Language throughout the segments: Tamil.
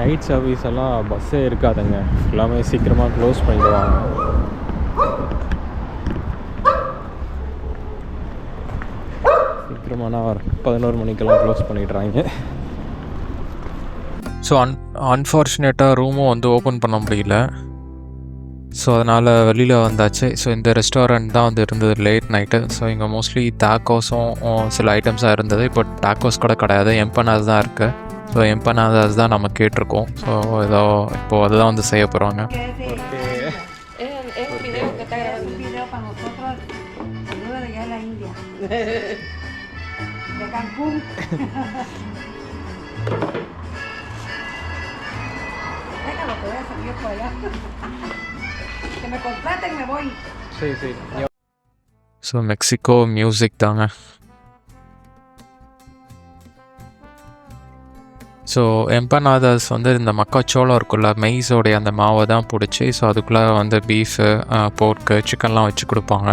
நைட் சர்வீஸ் எல்லாம் பஸ்ஸே இருக்காதுங்க, எல்லாமே சீக்கிரமாக க்ளோஸ் பண்ணிடுவாங்க. சீக்கிரமான 11 மணிக்கெல்லாம் க்ளோஸ் பண்ணிடுறாங்க. ஸோ அன்ஃபார்ச்சுனேட்டாக ரூமும் வந்து ஓப்பன் பண்ண முடியல. ஸோ அதனால் வெளியில் வந்தாச்சு. ஸோ இந்த ரெஸ்டாரண்ட் தான் வந்து இருந்தது லேட் நைட்டு. ஸோ இங்கே மோஸ்ட்லி டாக்கோஸும் சில ஐட்டம்ஸாக இருந்தது. இப்போ டாக்கோஸ் கூட கிடையாது, எம்பனாஸ் தான் இருக்குது. ஸோ எம்பனாஸ் தான் நம்ம கேட்டிருக்கோம். ஸோ ஏதோ இப்போது அதுதான் வந்து செய்ய போகிறாங்க. ஸோ மெக்சிகோ மியூசிக் தாங்க. ஸோ எம்பனாதாஸ் வந்து இந்த மக்காச்சோளம் இருக்குல்ல, மெய்ஸோடைய அந்த மாவை தான் பிடிச்சி, ஸோ அதுக்குள்ளே வந்து பீஃபு, போர்க்கு, சிக்கன்லாம் வச்சு கொடுப்பாங்க.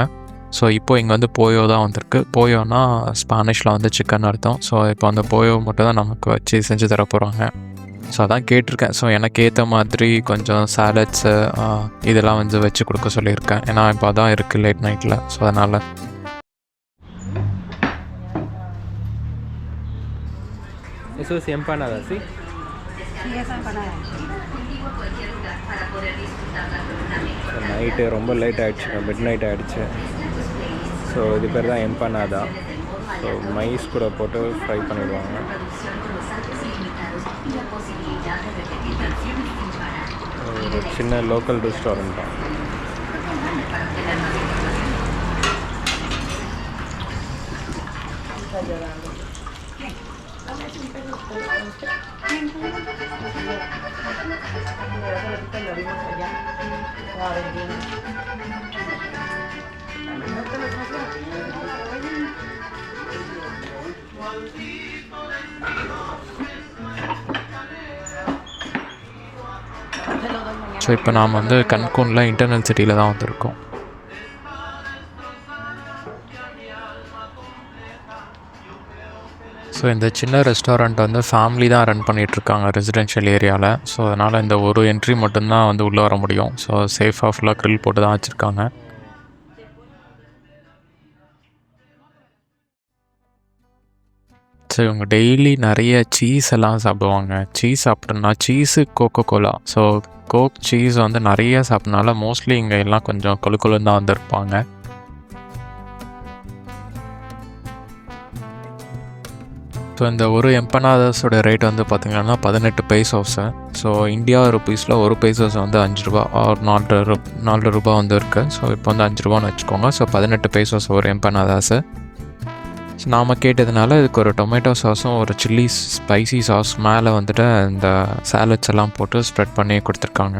ஸோ இப்போது இங்கே வந்து போயோ தான் வந்திருக்கு. போயோனா ஸ்பானிஷில் வந்து சிக்கன் அர்த்தம். ஸோ இப்போ அந்த போயோ மட்டும் தான் நமக்கு வச்சு செஞ்சு தர போகிறாங்க. ஸோ அதான் கேட்டிருக்கேன். ஸோ எனக்கு ஏற்ற மாதிரி கொஞ்சம் சாலட்ஸு இதெல்லாம் வந்து வச்சு கொடுக்க சொல்லியிருக்கேன். ஏன்னா இப்போ அதான் இருக்குது லேட் நைட்டில். ஸோ அதனால் நைட்டு ரொம்ப லேட் ஆகிடுச்சு, மிட் நைட் ஆகிடுச்சு. ஸோ இது பேர் தான் எம்பனாதா. ஸோ மைஸ் கூட போட்டு ஃப்ரை பண்ணிடுவாங்க. ஒரு சின்ன லோக்கல் ரெஸ்டாரண்ட் தான். ஸோ இப்போ நாம் வந்து கன்கூனில் இன்டர்னல் சிட்டியில் தான் வந்திருக்கோம். ஸோ இந்த சின்ன ரெஸ்டாரண்ட் வந்து ஃபேமிலி தான் ரன் பண்ணிகிட்ருக்காங்க ரெசிடென்ஷியல் ஏரியாவில். ஸோ அதனால் இந்த ஒரு என்ட்ரி மட்டும்தான் வந்து உள்ளே வர முடியும். ஸோ சேஃபாக ஃபுல்லாக க்ரில் போட்டு தான் வச்சுருக்காங்க. ஸோ இவங்க டெய்லி நிறைய சீஸ் எல்லாம் சாப்பிடுவாங்க. சீஸ் சாப்பிட்றதுனா cheese, coca cola. So coke, cheese வந்து நிறைய சாப்பிட்றனால மோஸ்ட்லி இங்கே எல்லாம் கொஞ்சம் கொழுன்னு தான் வந்திருப்பாங்க. ஸோ இந்த ஒரு எம்பனாதாஸோட ரேட் வந்து பார்த்திங்கன்னா 18 பைசோஸு. ஸோ இந்தியா ருப்பீஸில் ஒரு பைசோஸ் வந்து 5 ரூபா, ஒரு 4 ரூபா வந்து இருக்குது. ஸோ இப்போ வந்து 5 ரூபான்னு வச்சுக்கோங்க. ஸோ 18 பைசோஸ் ஒரு எம்பனாதாஸு. ஸோ நாம் கேட்டதுனால இதுக்கு ஒரு டொமேட்டோ சாஸும் ஒரு சில்லி ஸ்பைசி சாஸ் மேலே வந்துட்டு இந்த சாலட்ஸ் எல்லாம் போட்டு ஸ்ப்ரெட் பண்ணி கொடுத்துருக்காங்க.